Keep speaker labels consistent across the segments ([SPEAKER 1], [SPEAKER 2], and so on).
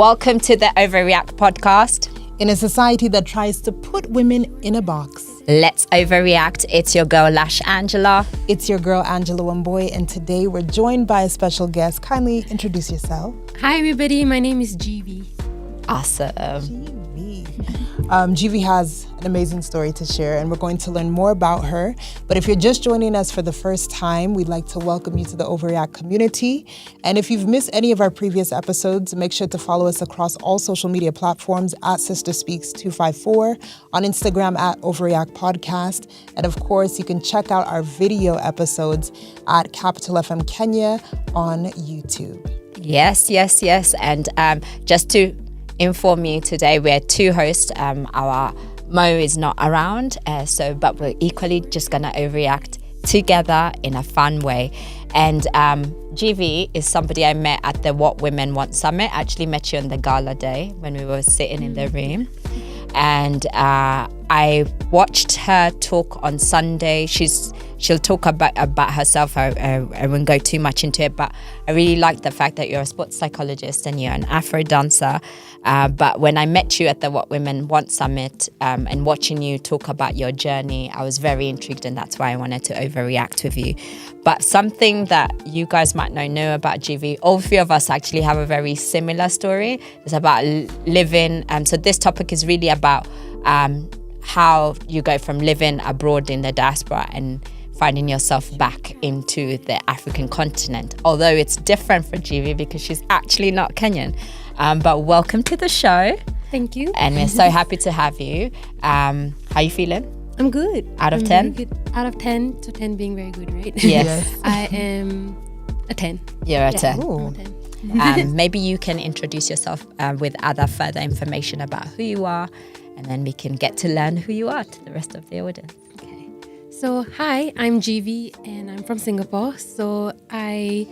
[SPEAKER 1] Welcome to the OVAReact podcast.
[SPEAKER 2] In a society that tries to put women in a box.
[SPEAKER 1] Let's OVAReact. It's your girl, Lash Angela.
[SPEAKER 2] It's your girl, Angela Wamboy, and today we're joined by a special guest. Kindly introduce yourself.
[SPEAKER 3] Hi, everybody. My name is Jeevi.
[SPEAKER 1] Awesome.
[SPEAKER 2] Jeevi has an amazing story to share, and we're going to learn more about her. But if you're just joining us for the first time, we'd like to welcome you to the OVAReact community. And if you've missed any of our previous episodes, make sure to follow us across all social media platforms at SisterSpeaks254, on Instagram at OVAReact Podcast. And of course, you can check out our video episodes at Capital FM Kenya on YouTube.
[SPEAKER 1] Yes. And just to inform you today, we're two hosts. Our Mo is not around, but we're equally just gonna overreact together in a fun way. And Jeevi is somebody I met at the What Women Want Summit. I actually met you on the gala day when we were sitting in the room. And I watched her talk on Sunday. She'll talk about herself. I won't go too much into it, but I really like the fact that you're a sports psychologist and you're an Afro dancer. But when I met you at the What Women Want Summit and watching you talk about your journey, I was very intrigued, and that's why I wanted to overreact with you. But something that you guys might not know about Jeevi, all three of us actually have a very similar story. It's about living. So this topic is really about how you go from living abroad in the diaspora and finding yourself back into the African continent. Although it's different for Jeevi because she's actually not Kenyan. But welcome to the show.
[SPEAKER 3] Thank you.
[SPEAKER 1] And we're so happy to have you. How are you feeling?
[SPEAKER 3] I'm good.
[SPEAKER 1] Out of 10?
[SPEAKER 3] Good. Out of 10, so 10 being very good, right?
[SPEAKER 1] Yes.
[SPEAKER 3] I am a 10.
[SPEAKER 1] You're a 10.
[SPEAKER 3] I'm a 10.
[SPEAKER 1] Maybe you can introduce yourself with other further information about who you are, and then we can get to learn who you are to the rest of the audience.
[SPEAKER 3] Okay. So, hi, I'm Jeevi and I'm from Singapore. So, I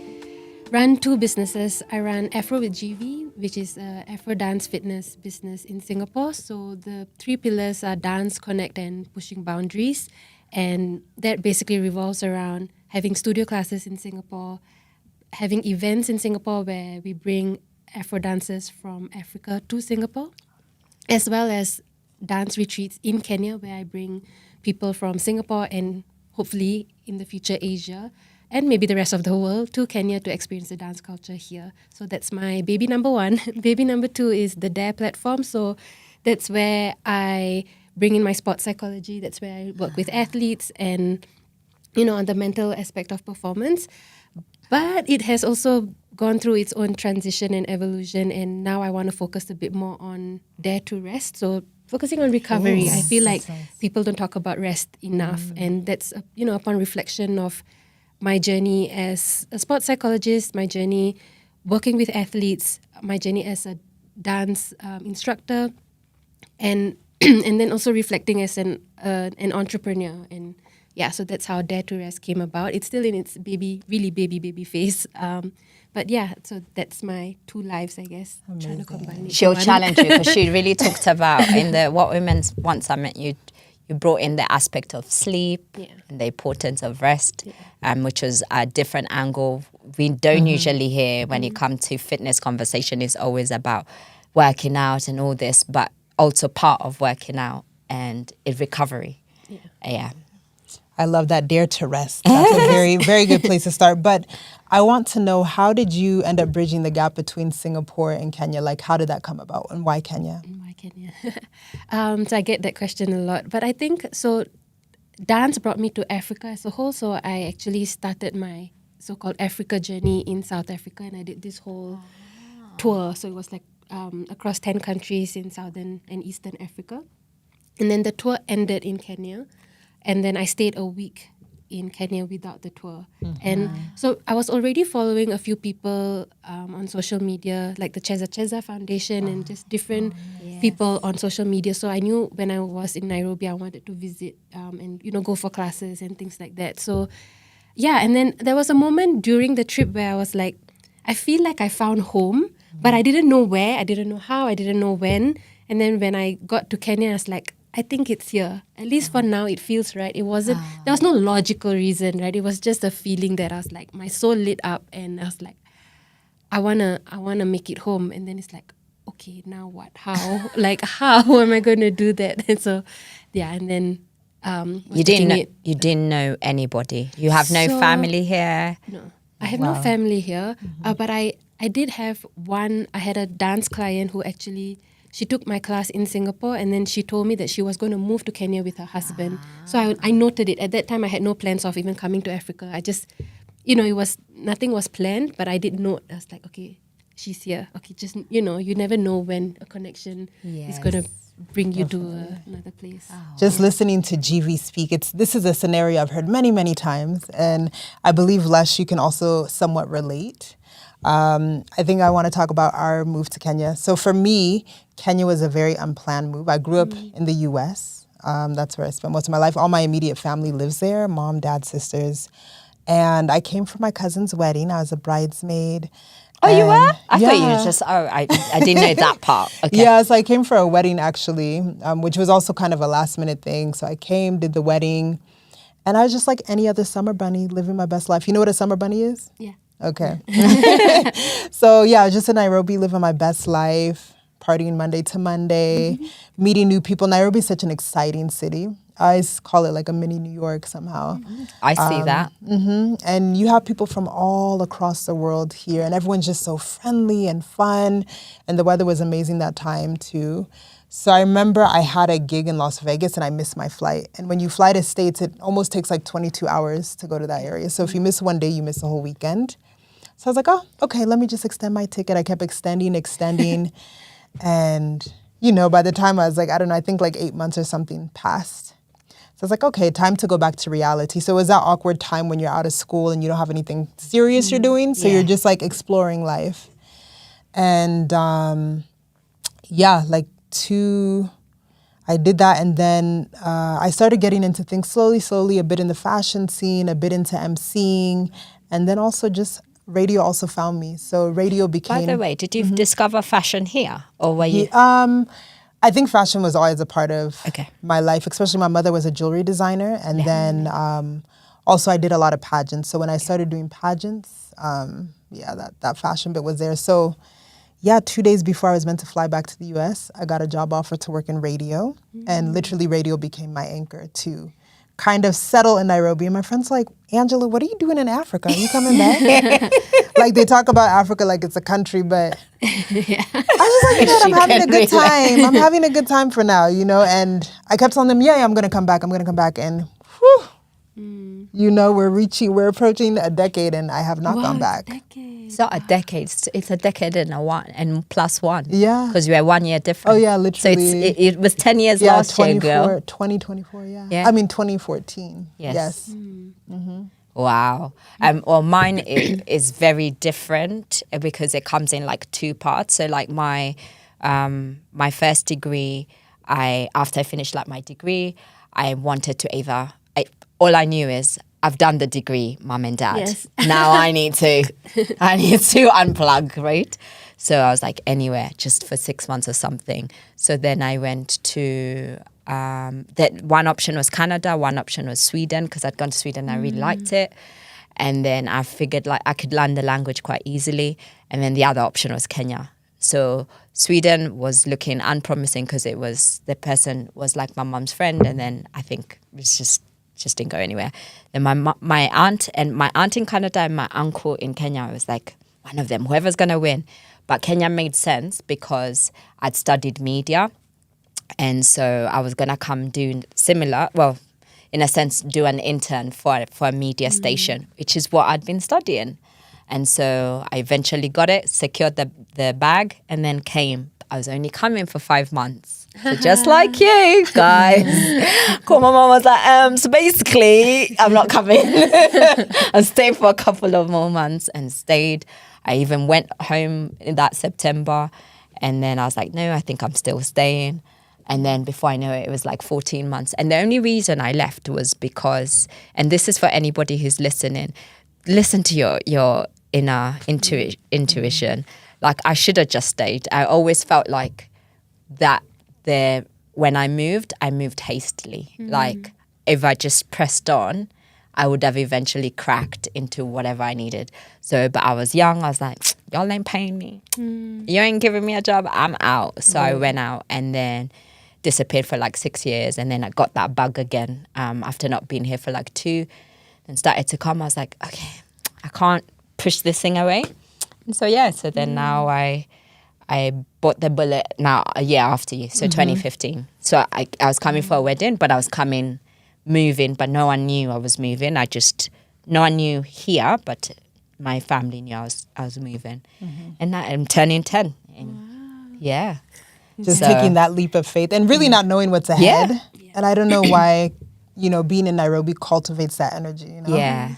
[SPEAKER 3] run two businesses. I run Afro With Jeevi, which is an Afro dance fitness business in Singapore. So, the three pillars are dance, connect, and pushing boundaries. And that basically revolves around having studio classes in Singapore, having events in Singapore where we bring Afro dancers from Africa to Singapore, as well as dance retreats in Kenya where I bring people from Singapore and hopefully in the future Asia and maybe the rest of the world to Kenya to experience the dance culture here. So that's my baby number one. Baby number two is the DARE platform. So that's where I bring in my sports psychology. That's where I work with athletes and, on the mental aspect of performance. But it has also gone through its own transition and evolution, and now I want to focus a bit more on Dare to Rest. So focusing on recovery. I feel like people don't talk about rest enough, and that's upon reflection of my journey as a sports psychologist, my journey working with athletes, my journey as a dance instructor, and and then also reflecting as an entrepreneur. And so that's how Dare to Rest came about. It's still in its baby phase. But so that's my two lives, I guess. I'm trying to combine it.
[SPEAKER 1] She'll challenge you because she really talked about in the What Women Want Summit, you brought in the aspect of sleep and the importance of rest, which was a different angle. We don't usually hear when you come to fitness conversation. It's always about working out and all this, but also part of working out and recovery. Yeah.
[SPEAKER 2] I love that, Dare to Rest. That's a very, very good place to start. But I want to know, how did you end up bridging the gap between Singapore and Kenya? Like, how did that come about, and why Kenya?
[SPEAKER 3] So I get that question a lot. But I think, dance brought me to Africa as a whole. So I actually started my so-called Africa journey in South Africa, and I did this whole tour. So it was like across 10 countries in Southern and Eastern Africa. And then the tour ended in Kenya. And then I stayed a week in Kenya without the tour. And so I was already following a few people on social media, like the Cheza Foundation and just different people on social media. So I knew when I was in Nairobi, I wanted to visit and, go for classes and things like that. So, and then there was a moment during the trip where I was like, I feel like I found home, but I didn't know where, I didn't know how, I didn't know when. And then when I got to Kenya, I was like, I think it's here. At least for now, it feels right. It wasn't, there was no logical reason, right? It was just a feeling that I was like, my soul lit up and I was like, I wanna make it home. And then it's like, okay, now what? How? Like, how am I going to do that? And so, yeah, and then
[SPEAKER 1] You didn't know anybody. You have no family here.
[SPEAKER 3] No, I have no family here. But I did have one. I had a dance client who actually she took my class in Singapore, and then she told me that she was going to move to Kenya with her husband. So I noted it. At that time, I had no plans of even coming to Africa. I just, nothing was planned, but I did note. I was like, okay, she's here. Okay, just you never know when a connection is going to bring you to another place.
[SPEAKER 2] Just listening to Jeevi speak, this is a scenario I've heard many, many times, and I believe, Lesh, you can also somewhat relate. I think I want to talk about our move to Kenya. So for me, Kenya was a very unplanned move. I grew up in the U.S. That's where I spent most of my life. All my immediate family lives there, mom, dad, sisters. And I came for my cousin's wedding. I was a bridesmaid.
[SPEAKER 1] Oh, you were? I thought you were just, I didn't know that part. Okay.
[SPEAKER 2] Yeah, so I came for a wedding actually, which was also kind of a last minute thing. So I came, did the wedding, and I was just like any other summer bunny, living my best life. You know what a summer bunny is?
[SPEAKER 3] Yeah.
[SPEAKER 2] Okay. So yeah, I was just in Nairobi, living my best life, partying Monday to Monday, meeting new people. Nairobi is such an exciting city. I call it like a mini New York somehow.
[SPEAKER 1] I see that.
[SPEAKER 2] And you have people from all across the world here, and everyone's just so friendly and fun. And the weather was amazing that time too. So I remember I had a gig in Las Vegas and I missed my flight. And when you fly to States, it almost takes like 22 hours to go to that area. So if you miss one day, you miss the whole weekend. So I was like, oh, okay, let me just extend my ticket. I kept extending. And, by the time I was like, I don't know, I think like 8 months or something passed. So I was like, okay, time to go back to reality. So it was that awkward time when you're out of school and you don't have anything serious you're doing. So you're just like exploring life. And I did that. And then I started getting into things slowly, a bit in the fashion scene, a bit into emceeing. And then also just radio also found me. So radio became...
[SPEAKER 1] By the way, did you discover fashion here? Or were you...
[SPEAKER 2] I think fashion was always a part of my life, especially my mother was a jewelry designer. And then also I did a lot of pageants. So when I started doing pageants, that fashion bit was there. So 2 days before I was meant to fly back to the US, I got a job offer to work in radio. And literally radio became my anchor to kind of settle in Nairobi. And my friends like, Angela, what are you doing in Africa? Are you coming back? Like they talk about Africa like it's a country, but I was like, I'm having a good time. I'm having a good time for now, and I kept telling them, I'm going to come back. And we're approaching a decade and I have not gone back.
[SPEAKER 1] It's not a decade. It's a decade and plus one.
[SPEAKER 2] Yeah.
[SPEAKER 1] Because we are 1 year different.
[SPEAKER 2] Oh, yeah, literally.
[SPEAKER 1] So it was 10 years last year, girl.
[SPEAKER 2] 2024, yeah. I mean, 2014. Yes.
[SPEAKER 1] Wow. Well, mine is very different because it comes in like two parts. So like my first degree, after I finished like my degree, I wanted to all I knew is I've done the degree, mum and dad.
[SPEAKER 3] Yes.
[SPEAKER 1] Now I need to unplug, right? So I was like, anywhere, just for 6 months or something. So then I went to, that one option was Canada, one option was Sweden, because I'd gone to Sweden and I really liked it. And then I figured like I could learn the language quite easily. And then the other option was Kenya. So Sweden was looking unpromising because the person was like my mum's friend. And then I think it was just didn't go anywhere. Then my aunt in Canada and my uncle in Kenya, I was like, one of them, whoever's going to win. But Kenya made sense because I'd studied media. And so I was going to come do similar, well, in a sense, do an intern for a media station, which is what I'd been studying. And so I eventually got it, secured the bag, and then came. I was only coming for 5 months. So just like you guys. Cool, my mom was like, so basically, I'm not coming. I stayed for a couple of more months and stayed. I even went home in that September. And then I was like, no, I think I'm still staying. And then before I know it, it was like 14 months. And the only reason I left was because, and this is for anybody who's listening, listen to your inner intuition. Like I should have just stayed. I always felt like that when I moved hastily. Like if I just pressed on, I would have eventually cracked into whatever I needed. So, but I was young. I was like, y'all ain't paying me. You ain't giving me a job. I'm out. So I went out and then disappeared for like 6 years. And then I got that bug again after not being here for like 2. And started to come. I was like, okay, I can't push this thing away. And so, so then now I bought the bullet now a year after you, so 2015. So I was coming for a wedding, but I was moving, but no one knew I was moving. No one knew here, but my family knew I was moving. And now I'm turning 10. And
[SPEAKER 2] Just taking that leap of faith and really not knowing what's ahead. Yeah. And I don't know why, being in Nairobi cultivates that energy,
[SPEAKER 1] Yeah.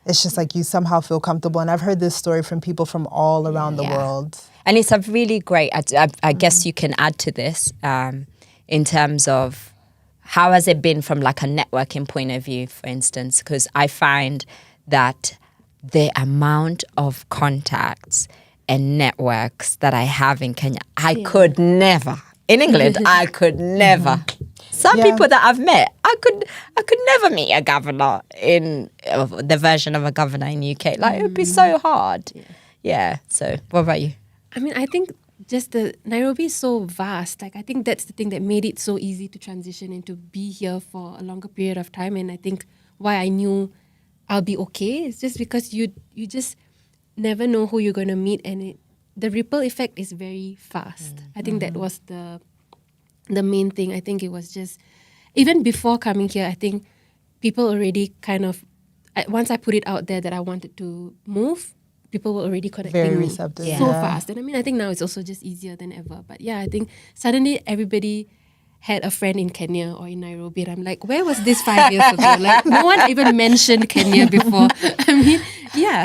[SPEAKER 2] It's just like you somehow feel comfortable. And I've heard this story from people from all around the world.
[SPEAKER 1] And it's a really great, I guess you can add to this in terms of how has it been from like a networking point of view, for instance, because I find that the amount of contacts and networks that I have in Kenya, I could never, in England, I could never. Some people that I've met, I could never meet a governor in the version of a governor in UK. Like it would be so hard. Yeah. So what about you?
[SPEAKER 3] I mean, I think just Nairobi is so vast. Like I think that's the thing that made it so easy to transition and to be here for a longer period of time. And I think why I knew I'll be okay is just because you just never know who you're going to meet, and the ripple effect is very fast. I think that was the main thing. I think it was just, even before coming here, I think people already kind of, once I put it out there that I wanted to move, people were already connecting
[SPEAKER 2] very
[SPEAKER 3] me
[SPEAKER 2] receptive.
[SPEAKER 3] so fast. And I mean, I think now it's also just easier than ever. But I think suddenly everybody had a friend in Kenya or in Nairobi. And I'm like, where was this 5 years ago? Like, no one even mentioned Kenya before. I mean,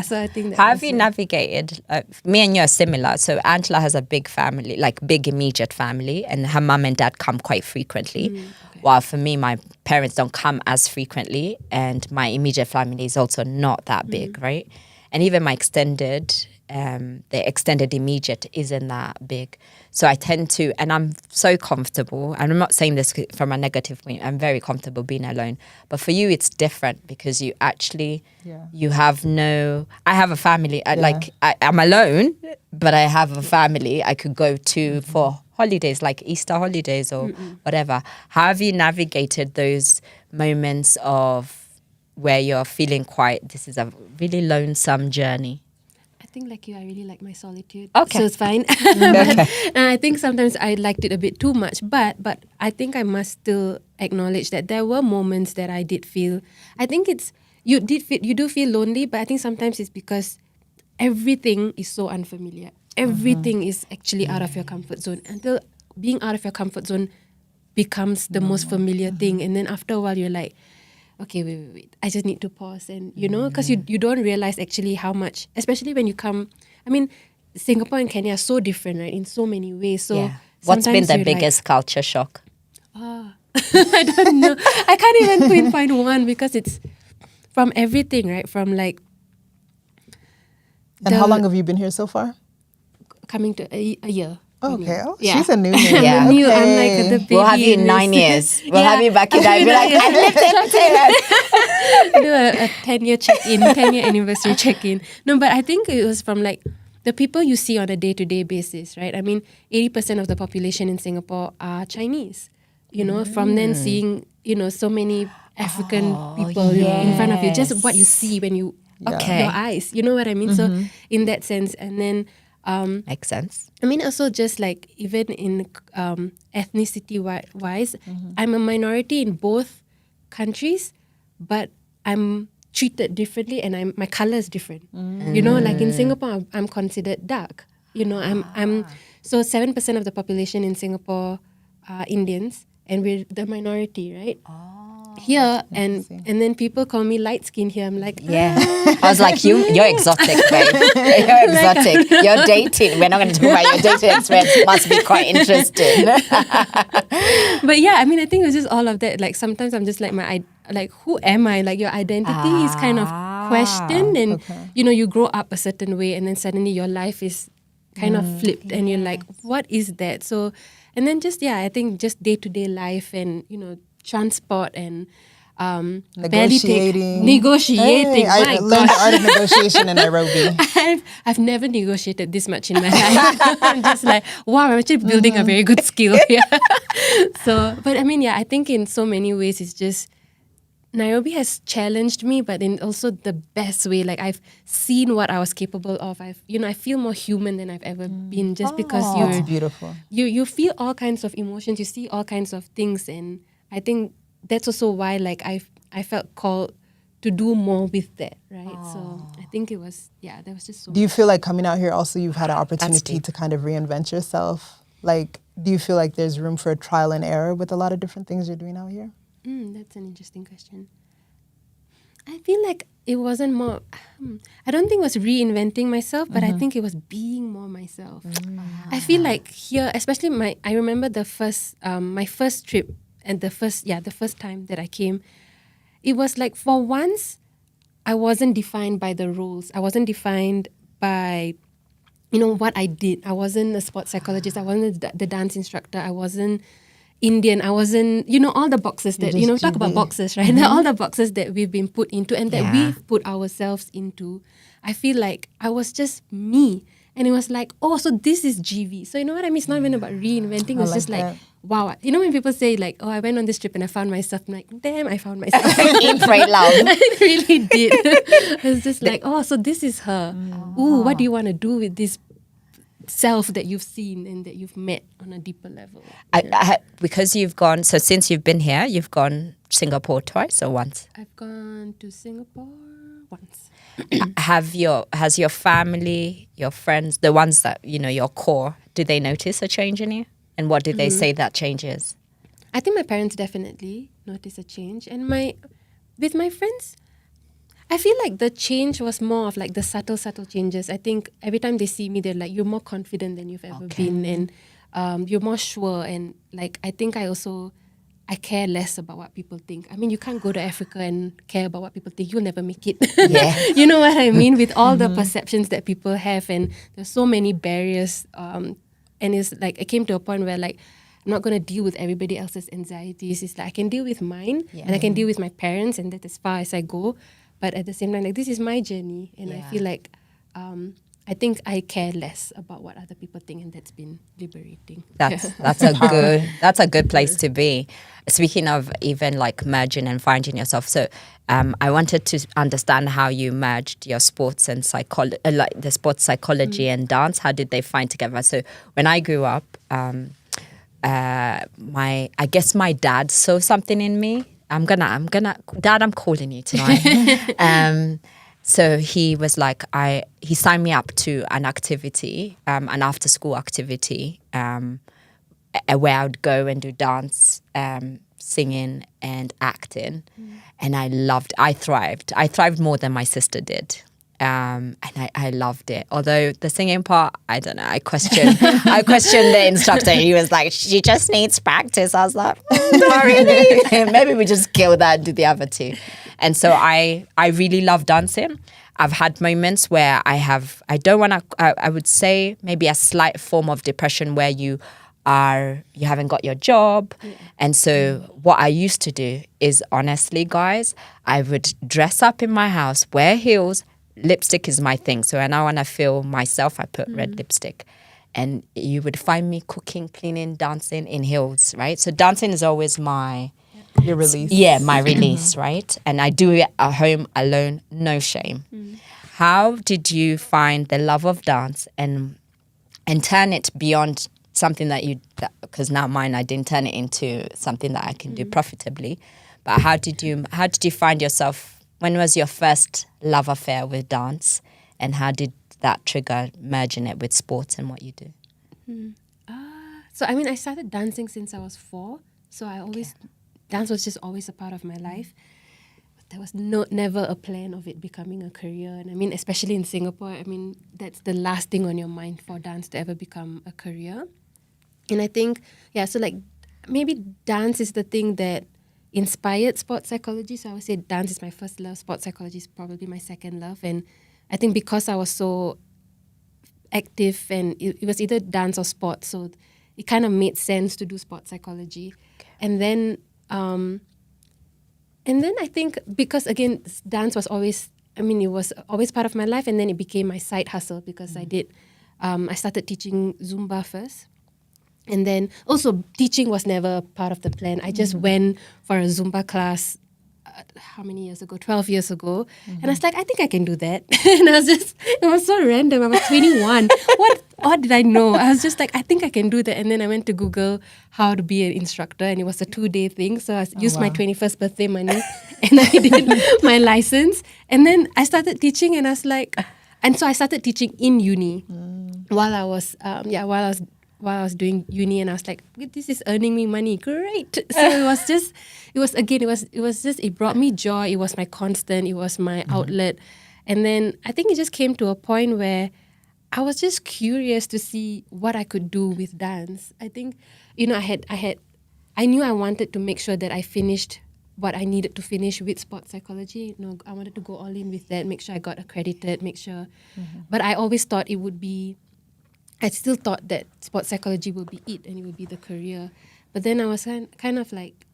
[SPEAKER 3] so I think that.
[SPEAKER 1] How have you navigated? Me and you are similar. So Angela has a big family, like big immediate family, and her mum and dad come quite frequently. While for me, my parents don't come as frequently, and my immediate family is also not that big, right? And even my the extended immediate isn't that big. So I tend to, and I'm so comfortable, and I'm not saying this from a negative point, I'm very comfortable being alone. But for you, it's different because you actually, you have I have a family, I'm alone, but I have a family I could go to for holidays, like Easter holidays or whatever. How have you navigated those moments of where you're feeling this is a really lonesome journey?
[SPEAKER 3] I think like you, I really like my solitude.
[SPEAKER 1] Okay.
[SPEAKER 3] So it's fine. But I think sometimes I liked it a bit too much. But I think I must still acknowledge that there were moments that I did feel, I think you do feel lonely, but I think sometimes it's because everything is so unfamiliar. Everything is actually out of your comfort zone. Until being out of your comfort zone becomes the most familiar thing. And then after a while, you're like, okay, wait. I just need to pause. And, because you don't realize actually how much, especially when you come, I mean, Singapore and Kenya are so different, right, in so many ways. So
[SPEAKER 1] what's been the biggest culture shock?
[SPEAKER 3] I don't know. I can't even pinpoint one because it's from everything, right? From like...
[SPEAKER 2] And how long have you been here so far?
[SPEAKER 3] Coming to a year.
[SPEAKER 2] Okay. Oh, she's a new name.
[SPEAKER 3] I'm new. I'm like the baby.
[SPEAKER 1] We'll have you in 9 years. We'll have you back in that. Be like, I lived in
[SPEAKER 3] do a 10-year check-in, 10-year anniversary check-in. No, but I think it was from like the people you see on a day-to-day basis, right? I mean, 80% of the population in Singapore are Chinese. From then seeing, so many African people in front of you, just what you see when you your eyes. You know what I mean? So in that sense, and then
[SPEAKER 1] makes sense.
[SPEAKER 3] I mean, also just like even in ethnicity wise, I'm a minority in both countries, but I'm treated differently, and my color is different. Like in Singapore, I'm considered dark. I'm so 7% of the population in Singapore are Indians, and we're the minority, right? Here and then people call me light skin here. I'm like,
[SPEAKER 1] I was like, you're exotic, babe. You're exotic. You're dating. We're not going to talk about your dating experience. Must be quite interesting.
[SPEAKER 3] But I mean, I think it was just all of that. Like sometimes I'm just like who am I? Like your identity is kind of questioned, and you grow up a certain way, and then suddenly your life is kind of flipped, and you're like, what is that? So, and then just I think just day-to-day life and transport and barely negotiating.
[SPEAKER 2] I
[SPEAKER 3] My
[SPEAKER 2] learned the
[SPEAKER 3] gosh.
[SPEAKER 2] art of negotiation in Nairobi.
[SPEAKER 3] I've never negotiated this much in my life. I'm just like, wow, I'm actually building a very good skill here. So, but I mean, yeah, I think in so many ways it's just Nairobi has challenged me, but in also the best way. Like I've seen what I was capable of. I feel more human than I've ever been, just because
[SPEAKER 2] That's beautiful.
[SPEAKER 3] you feel all kinds of emotions, you see all kinds of things, and I think that's also why like I felt called to do more with that, right? So I think it was that was just so.
[SPEAKER 2] Do you feel like coming out here also you've had an opportunity
[SPEAKER 1] deep.
[SPEAKER 2] to kind of reinvent yourself? Like, do you feel like there's room for trial and error with a lot of different things you're doing out here?
[SPEAKER 3] That's an interesting question. I feel like it wasn't more. I don't think it was reinventing myself, but I think it was being more myself. I feel like here, especially I remember the first, my first trip and the first time that I came. It was like for once, I wasn't defined by the rules. I wasn't defined by, what I did. I wasn't a sports psychologist. I wasn't the dance instructor. I wasn't Indian. I wasn't, all the boxes that, talk about boxes, right? All the boxes that we've been put into and that we've put ourselves into. I feel like I was just me. And it was like, oh, so this is Jeevi. So you know what I mean? It's not even about reinventing. It was just like, wow. You know when people say like, oh, I went on this trip and I found myself. I'm like, damn, I found myself.
[SPEAKER 1] Eat, pray, love.
[SPEAKER 3] I really did. I was just like, oh, so this is her. Ooh, what do you want to do with this self that you've seen and that you've met on a deeper level?
[SPEAKER 1] Because you've gone, so since you've been here, you've gone Singapore twice or once?
[SPEAKER 3] I've gone to Singapore once.
[SPEAKER 1] Has your family, your friends, the ones that, your core, do they notice a change in you? And what do they say that change is?
[SPEAKER 3] I think my parents definitely notice a change. And with my friends, I feel like the change was more of like the subtle changes. I think every time they see me, they're like, you're more confident than you've ever been. And you're more sure. And like, I think I care less about what people think. I mean, you can't go to Africa and care about what people think. You'll never make it.
[SPEAKER 1] Yeah.
[SPEAKER 3] You know what I mean? With all the perceptions that people have, and there's so many barriers. And it's like, it came to a point where like, I'm not going to deal with everybody else's anxieties. It's like, I can deal with mine and I can deal with my parents, and that's as far as I go. But at the same time, like, this is my journey. And I feel like, I think I care less about what other people think, and that's been liberating.
[SPEAKER 1] That's a good place to be. Speaking of even like merging and finding yourself, so I wanted to understand how you merged your sports and like the sports psychology and dance. How did they find together? So when I grew up, I guess my dad saw something in me. Dad, I'm calling you tonight. So he was like, he signed me up to an activity, an after school activity, where I would go and do dance, singing and acting. And I thrived more than my sister did. And I loved it. Although the singing part, I don't know, I questioned the instructor. He was like, she just needs practice. I was like, not really. Maybe we just kill that and do the other two. And so I really love dancing. I've had moments where I would say maybe a slight form of depression where you haven't got your job. And so what I used to do is, honestly, guys, I would dress up in my house, wear heels. Lipstick is my thing. So when I want to feel myself, I put red lipstick. And you would find me cooking, cleaning, dancing in heels, right? So dancing is always
[SPEAKER 2] your release.
[SPEAKER 1] Yeah, my release, right? And I do it at home alone, no shame. How did you find the love of dance and turn it beyond something because now mine, I didn't turn it into something that I can do profitably. But how did you find yourself? When was your first love affair with dance, and how did that trigger merging it with sports and what you do?
[SPEAKER 3] So I mean, I started dancing since I was 4. So dance was just always a part of my life. But there was never a plan of it becoming a career. And I mean, especially in Singapore, I mean, that's the last thing on your mind for dance to ever become a career. And I think, so like maybe dance is the thing that inspired sports psychology. So I would say dance is my first love. Sports psychology is probably my second love. And I think because I was so active, and it was either dance or sports, so it kind of made sense to do sports psychology. And then And then I think because again, dance was always, it was always part of my life, and then it became my side hustle because I started teaching Zumba first. And then also teaching was never part of the plan. I just went for a Zumba class, how many years ago? 12 years ago. And I was like, I think I can do that. And it was so random. I was 21. What did I know? I was just like, I think I can do that. And then I went to Google how to be an instructor, and it was a 2-day thing. So I used my 21st birthday money and I did my license. And then I started teaching, and I was like, and so I started teaching in uni while I was doing uni, and I was like, this is earning me money, great. So it brought me joy. It was my constant, it was my outlet. And then I think it just came to a point where I was just curious to see what I could do with dance. I think, I knew I wanted to make sure that I finished what I needed to finish with sports psychology. I wanted to go all in with that, make sure I got accredited, but I always thought I still thought that sports psychology will be it and it will be the career. But then I was kind of like,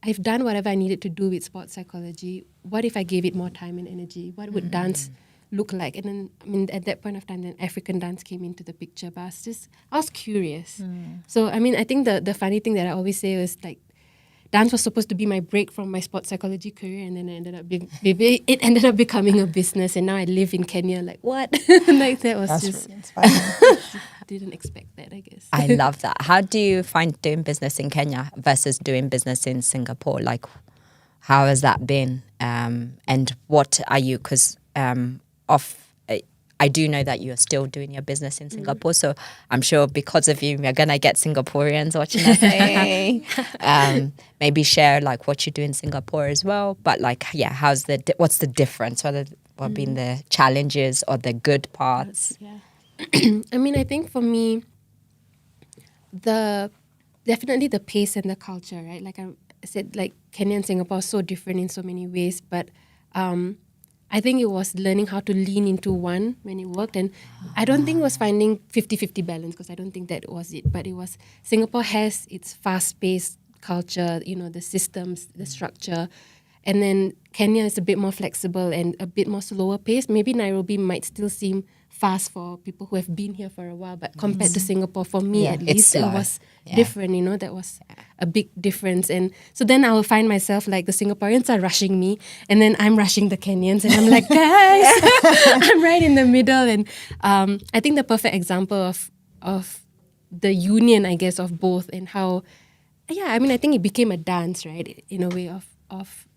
[SPEAKER 3] I've done whatever I needed to do with sports psychology. What if I gave it more time and energy? What would dance look like? And then, at that point of time, then African dance came into the picture. But I was curious. So, I think the funny thing that I always say was like, dance was supposed to be my break from my sports psychology career, and then it ended up becoming a business, and now I live in Kenya. Like, what? Like, that's just
[SPEAKER 2] really inspiring.
[SPEAKER 3] didn't expect that, I guess.
[SPEAKER 1] I love that. How do you find doing business in Kenya versus doing business in Singapore? Like, how has that been? And what are you, because I do know that you're still doing your business in Singapore, so I'm sure because of you, we're going to get Singaporeans watching us. Maybe share like what you do in Singapore as well. But like, what's the difference? What have been the challenges or the good parts?
[SPEAKER 3] Yeah. I think for me, definitely the pace and the culture, right? Like I said, like Kenya and Singapore are so different in so many ways, but I think it was learning how to lean into one when it worked. And I don't think it was finding 50-50 balance, because I don't think that was it. But it was, Singapore has its fast-paced culture, the systems, the structure. And then Kenya is a bit more flexible and a bit more slower paced. Maybe Nairobi might still seem fast for people who have been here for a while, but compared to Singapore, for me at least, it was different, that was a big difference. And so then I will find myself like the Singaporeans are rushing me, and then I'm rushing the Kenyans, and I'm like, guys, I'm right in the middle. And I think the perfect example of the union, I guess, of both, and how, I think it became a dance, right, in a way of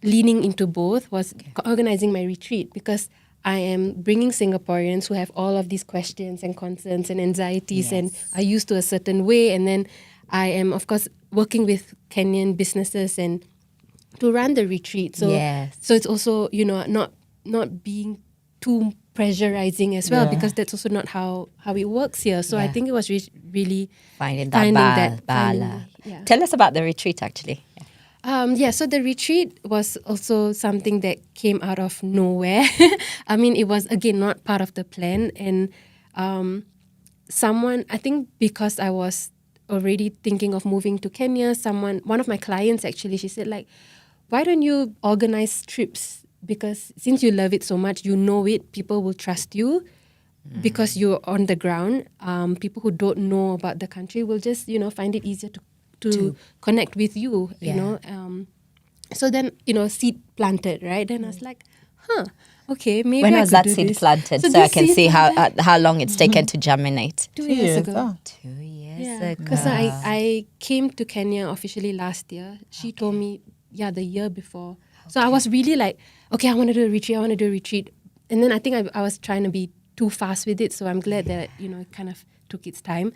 [SPEAKER 3] leaning into both, was organizing my retreat, because I am bringing Singaporeans who have all of these questions and concerns and anxieties and are used to a certain way. And then I am, of course, working with Kenyan businesses and to run the retreat. So it's also, not being too pressurizing as well, because that's also not how it works here. So I think it was really
[SPEAKER 1] finding that balance. Tell us about the retreat, actually.
[SPEAKER 3] So the retreat was also something that came out of nowhere. It was, again, not part of the plan. And I think because I was already thinking of moving to Kenya, one of my clients actually, she said, like, why don't you organize trips? Because since you love it so much, you know it, people will trust you because you're on the ground. People who don't know about the country will just, find it easier to connect with you, you know. So then, seed planted, right? Then I was like, okay, maybe
[SPEAKER 1] when
[SPEAKER 3] I
[SPEAKER 1] was
[SPEAKER 3] could
[SPEAKER 1] that
[SPEAKER 3] do
[SPEAKER 1] seed
[SPEAKER 3] this.
[SPEAKER 1] planted? So I can see how long it's taken to germinate.
[SPEAKER 3] 2 years ago.
[SPEAKER 1] 2 years ago.
[SPEAKER 3] Because I came to Kenya officially last year. She told me, the year before. So I was really like, okay, I want to do a retreat. And then I think I was trying to be too fast with it. So I'm glad that, it kind of took its time.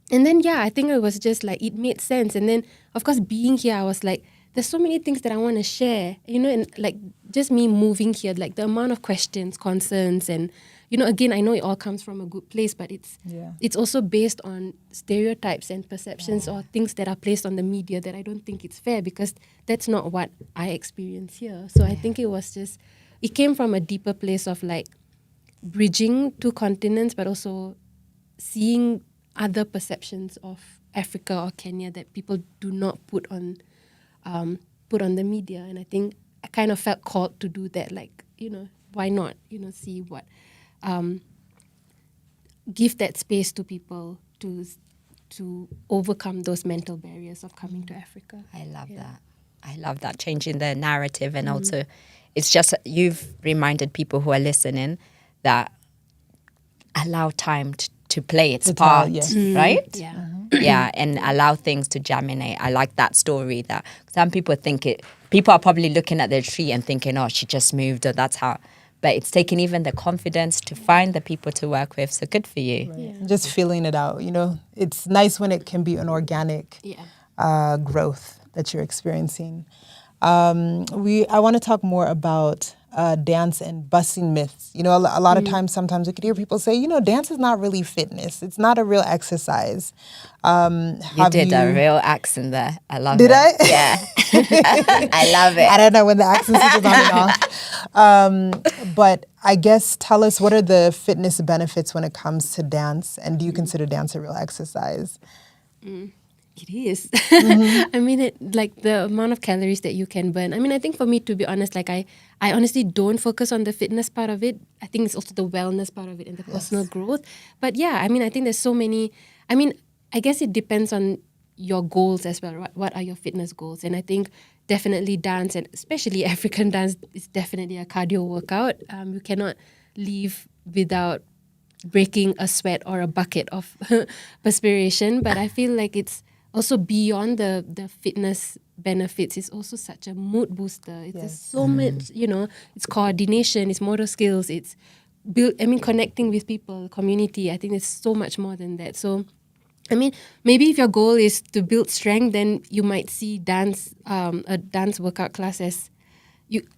[SPEAKER 3] And then, I think it was just like, it made sense. And then, of course, being here, I was like, there's so many things that I want to share, and like just me moving here, like the amount of questions, concerns, and, again, I know it all comes from a good place, but it's also based on stereotypes and perceptions or things that are placed on the media that I don't think it's fair, because that's not what I experience here. So I think it came from a deeper place of like bridging two continents, but also seeing other perceptions of Africa or Kenya that people do not put on put on the media. And I think I kind of felt called to do that. Like, why not, see what, give that space to people to overcome those mental barriers of coming to Africa.
[SPEAKER 1] I love that. I love that, changing the narrative. And also, it's just, you've reminded people who are listening that allow time to play its part, right?
[SPEAKER 3] Yeah.
[SPEAKER 1] Yeah, and allow things to germinate. I like that story, that some people people are probably looking at their tree and thinking, oh, she just moved, or that's how. But it's taking even the confidence to find the people to work with. So good for you.
[SPEAKER 2] Right. Yeah. Just feeling it out, It's nice when it can be an organic growth that you're experiencing. I want to talk more about dance and busting myths. A lot of times, sometimes we could hear people say, dance is not really fitness. It's not a real exercise.
[SPEAKER 1] You did a real accent there. I love it.
[SPEAKER 2] Did I?
[SPEAKER 1] Yeah. I love it.
[SPEAKER 2] I don't know when the accent switches on and off. But I guess tell us, what are the fitness benefits when it comes to dance? And do you consider dance a real exercise?
[SPEAKER 3] It is. I mean, like the amount of calories that you can burn. I mean, I think for me, to be honest, like I honestly don't focus on the fitness part of it. I think it's also the wellness part of it and the personal growth. But yeah, I mean, I think there's so many. I mean, I guess it depends on your goals as well. What are your fitness goals? And I think definitely dance, and especially African dance, is definitely a cardio workout. You cannot leave without breaking a sweat or a bucket of perspiration. But I feel like it's also beyond the fitness benefits. It's also such a mood booster. It's just so much, it's coordination, it's motor skills, it's connecting with people, community. I think it's so much more than that. So, I mean, maybe if your goal is to build strength, then you might see dance, a dance workout class as,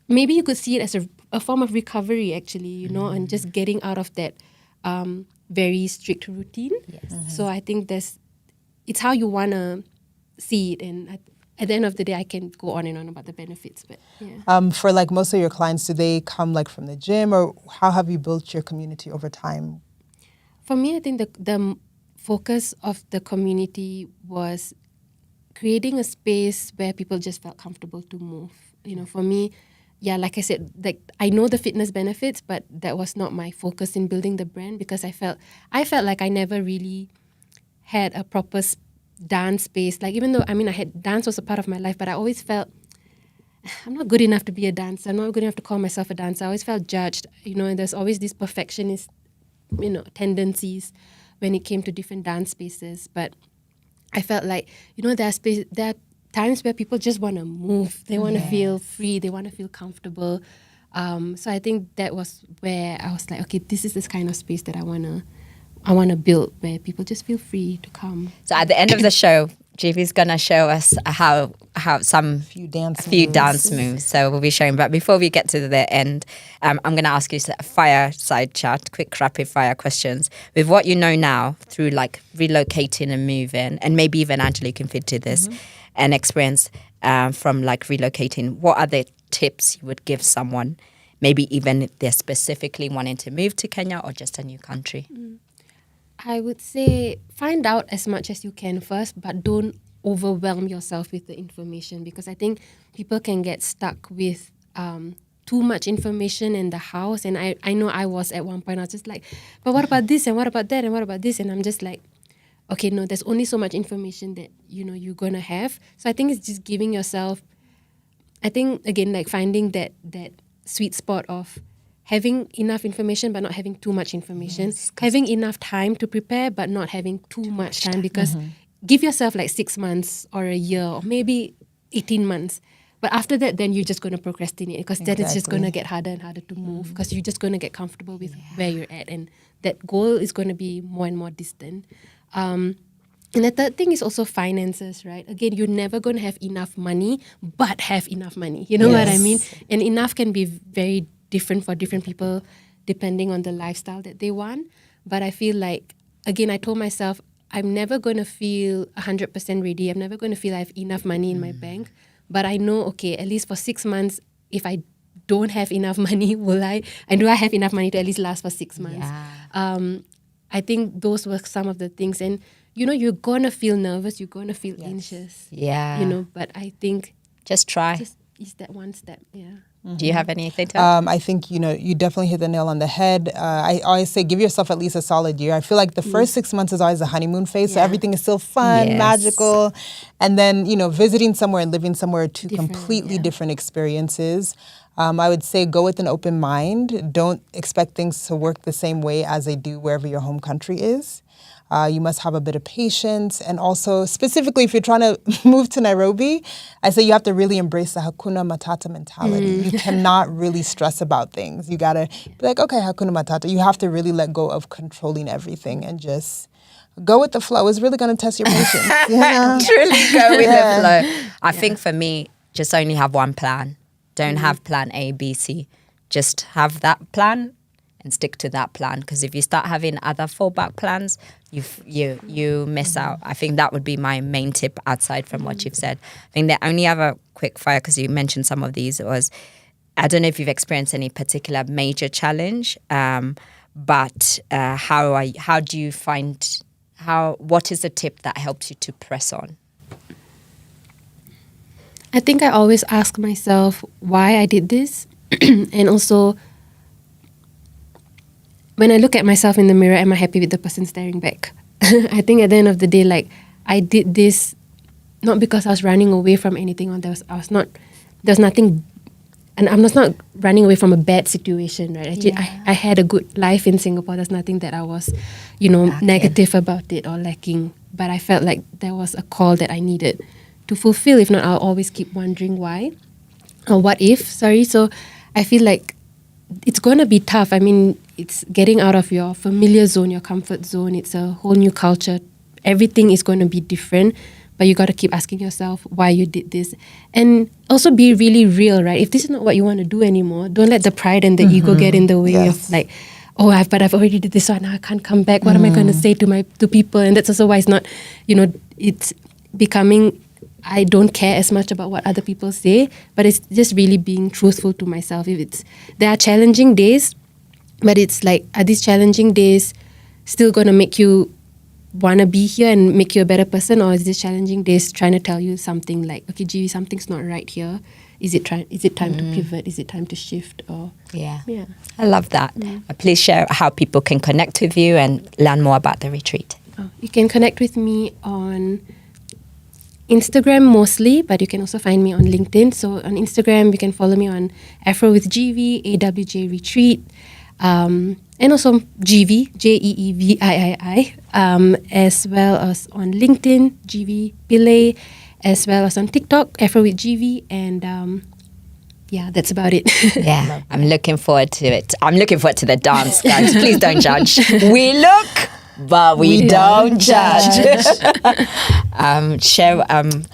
[SPEAKER 3] maybe you could see it as a form of recovery, actually, and just getting out of that very strict routine. Yes. So I think it's how you want to see it. And at the end of the day, I can go on and on about the benefits. But yeah.
[SPEAKER 2] For like most of your clients, do they come like from the gym, or how have you built your community over time?
[SPEAKER 3] For me, I think the focus of the community was creating a space where people just felt comfortable to move. For me, like I said, like I know the fitness benefits, but that was not my focus in building the brand, because I felt like I never really had a proper dance space. Like, even though, dance was a part of my life, but I always felt I'm not good enough to be a dancer. I'm not good enough to call myself a dancer. I always felt judged, and there's always these perfectionist, tendencies when it came to different dance spaces. But I felt like, there are times where people just want to move. They want to feel free. They want to feel comfortable. So I think that was where I was like, okay, this is this kind of space that I want to build, where people just feel free to come.
[SPEAKER 1] So at the end of the show, Jeevi's gonna show us how some
[SPEAKER 2] few dance
[SPEAKER 1] moves. So we'll be showing. But before we get to the end, I'm gonna ask you a fireside chat, quick rapid fire questions. With what you know now through like relocating and moving, and maybe even Angela can fit to this, and experience from like relocating. What are the tips you would give someone? Maybe even if they're specifically wanting to move to Kenya or just a new country.
[SPEAKER 3] I would say find out as much as you can first, but don't overwhelm yourself with the information, because I think people can get stuck with too much information in the house. And I know I was at one point, I was just like, but what about this and what about that and what about this? And I'm just like, okay, no, there's only so much information that, you're going to have. So I think it's just giving yourself, I think, again, like finding that sweet spot of having enough information but not having too much information, having enough time to prepare but not having too much time, because give yourself like 6 months or a year or maybe 18 months. But after that, then you're just going to procrastinate, because then it's just going to get harder and harder to move, because you're just going to get comfortable with where you're at, and that goal is going to be more and more distant. And the third thing is also finances, right? Again, you're never going to have enough money but have enough money. You know what I mean? And enough can be very different for different people depending on the lifestyle that they want. But I feel like, again, I told myself, I'm never going to feel 100% ready. I'm never going to feel I have enough money in my bank. But I know, okay, at least for 6 months, if I don't have enough money, will I? And do I have enough money to at least last for 6 months? Yeah. I think those were some of the things. And, you're going to feel nervous. You're going to feel anxious. Yeah. But I think
[SPEAKER 1] Just try.
[SPEAKER 3] Just is that one step, yeah.
[SPEAKER 1] Do you have anything to add?
[SPEAKER 2] I think, you definitely hit the nail on the head. I always say give yourself at least a solid year. I feel like the first 6 months is always the honeymoon phase, so everything is still fun, magical. And then, visiting somewhere and living somewhere are two completely different experiences. I would say go with an open mind. Don't expect things to work the same way as they do wherever your home country is. You must have a bit of patience. And also, specifically, if you're trying to move to Nairobi, I say you have to really embrace the Hakuna Matata mentality. You cannot really stress about things. You got to be like, okay, Hakuna Matata. You have to really let go of controlling everything and just go with the flow. It's really going to test your patience.
[SPEAKER 1] Truly go with the flow. I think for me, just only have one plan. Don't have plan A, B, C. Just have that plan and stick to that plan. Because if you start having other fallback plans, you miss out. I think that would be my main tip outside from what you've said. I think the only other quick fire, because you mentioned some of these, was I don't know if you've experienced any particular major challenge, but how do you find, what is the tip that helps you to press on?
[SPEAKER 3] I think I always ask myself why I did this. And also, when I look at myself in the mirror, am I happy with the person staring back? I think at the end of the day, like, I did this not because I was running away from anything, or there's nothing, and I'm just not running away from a bad situation, right? Actually, I had a good life in Singapore. There's nothing that I was, negative about it or lacking. But I felt like there was a call that I needed to fulfill. If not, I'll always keep wondering why, or what if. So I feel like it's going to be tough. I mean, it's getting out of your familiar zone, your comfort zone. It's a whole new culture. Everything is going to be different, but you got to keep asking yourself why you did this. And also be really real, right? If this is not what you want to do anymore, don't let the pride and the ego get in the way of like, but I've already did this, so now I can't come back. What am I going to say to people? And that's also why it's not, it's becoming, I don't care as much about what other people say, but it's just really being truthful to myself. There are challenging days, but it's like, are these challenging days still going to make you want to be here and make you a better person, or is this challenging days trying to tell you something like, okay, Jeevi, something's not right here. Is it time to pivot? Is it time to shift? Or
[SPEAKER 1] yeah. I love that. Please share how people can connect with you and learn more about the retreat.
[SPEAKER 3] You can connect with me on Instagram mostly, but you can also find me on LinkedIn. So on Instagram, you can follow me on Afro With Jeevi, AWJ Retreat, and also Jeevi, Jeevii, as well as on LinkedIn, Jeevi Pillai, as well as on TikTok, Afro With Jeevi, and that's about it.
[SPEAKER 1] Yeah, I'm looking forward to it. I'm looking forward to the dance, guys. Please don't judge. We look, but we don't judge. Share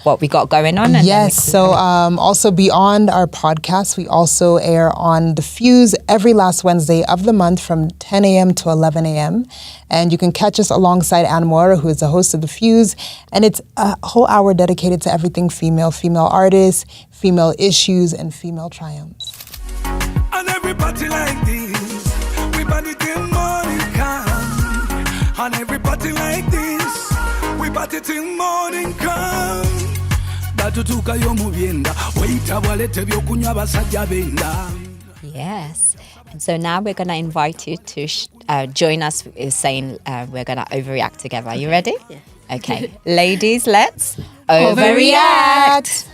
[SPEAKER 1] what we got going on. And
[SPEAKER 2] yes, so also beyond our podcast, we also air on The Fuse every last Wednesday of the month from 10 a.m. to 11 a.m. And you can catch us alongside Anne Moira, who is the host of The Fuse. And it's a whole hour dedicated to everything female artists, female issues, and female triumphs.
[SPEAKER 4] And everybody like this, we party till morning come. And everybody like this, we party till morning come. Batutuka yo mubyenda, waita walete byokunywa basajja benda.
[SPEAKER 1] Yes. And so now we're going to invite you to join us in saying we're going to overreact together. Are you ready?
[SPEAKER 3] Yeah.
[SPEAKER 1] Okay. Ladies, let's overreact.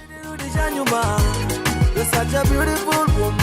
[SPEAKER 4] You're such a beautiful woman.